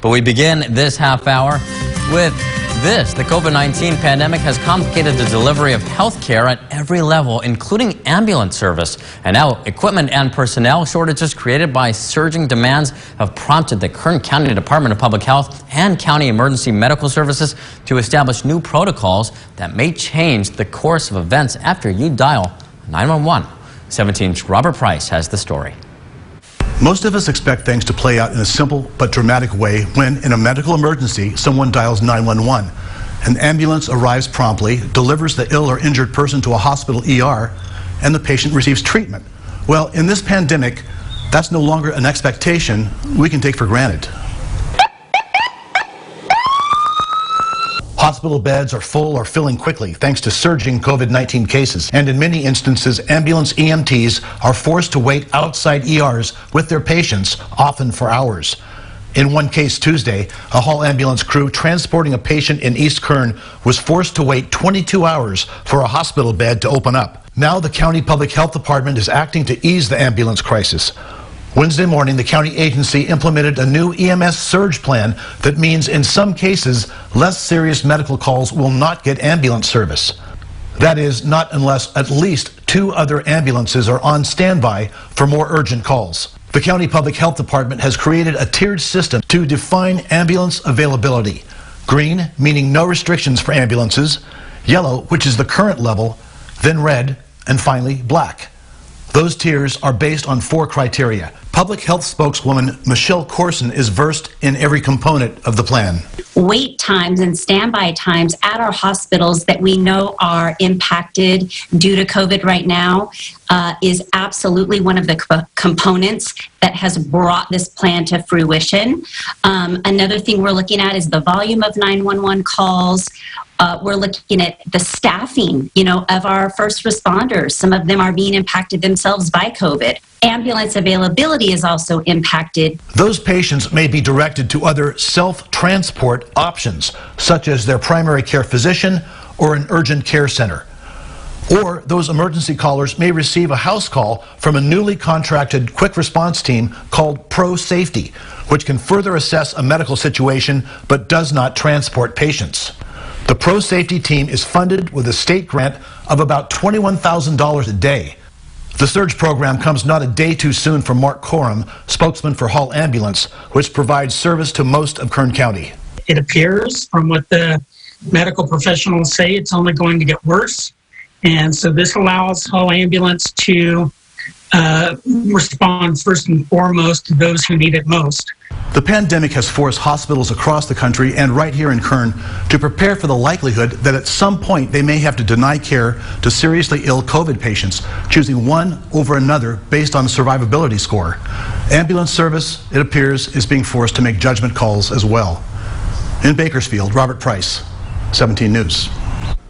But we begin this half hour with this. The COVID-19 pandemic has complicated the delivery of health care at every level, including ambulance service. And now equipment and personnel shortages created by surging demands have prompted the Kern County Department of Public Health and County Emergency Medical Services to establish new protocols that may change the course of events after you dial 911. 17's Robert Price has the story. Most of us expect things to play out in a simple but dramatic way when, in a medical emergency, someone dials 911. An ambulance arrives promptly, delivers the ill or injured person to a hospital ER, and the patient receives treatment. Well, in this pandemic, that's no longer an expectation we can take for granted. Hospital beds are full or filling quickly thanks to surging COVID-19 cases. And in many instances, ambulance EMTs are forced to wait outside ERs with their patients, often for hours. In one case Tuesday, a Hall ambulance crew transporting a patient in East Kern was forced to wait 22 hours for a hospital bed to open up. Now the County Public Health Department is acting to ease the ambulance crisis. Wednesday morning, the county agency implemented a new EMS surge plan that means in some cases, less serious medical calls will not get ambulance service. That is, not unless at least 2 other ambulances are on standby for more urgent calls. The County Public Health Department has created a tiered system to define ambulance availability. Green, meaning no restrictions for ambulances, yellow, which is the current level, then red, and finally black. Those tiers are based on 4 criteria. Public health spokeswoman Michelle Corson is versed in every component of the plan. Wait times and standby times at our hospitals that we know are impacted due to COVID right now is absolutely one of the components that has brought this plan to fruition. Another thing we're looking at is the volume of 911 calls. We're looking at the staffing, of our first responders. Some of them are being impacted themselves by COVID. Ambulance availability is also impacted. Those patients may be directed to other self-transport options, such as their primary care physician or an urgent care center. Or those emergency callers may receive a house call from a newly contracted quick response team called Pro Safety, which can further assess a medical situation but does not transport patients. The Pro Safety team is funded with a state grant of about $21,000 a day. The surge program comes not a day too soon for Mark Coram, spokesman for Hall Ambulance, which provides service to most of Kern County. It appears, from what the medical professionals say, it's only going to get worse. And so this allows Hall Ambulance to respond first and foremost to those who need it most. The pandemic has forced hospitals across the country and right here in Kern to prepare for the likelihood that at some point they may have to deny care to seriously ill COVID patients, choosing one over another based on a survivability score. Ambulance service, it appears, is being forced to make judgment calls as well. In Bakersfield, Robert Price, 17 News.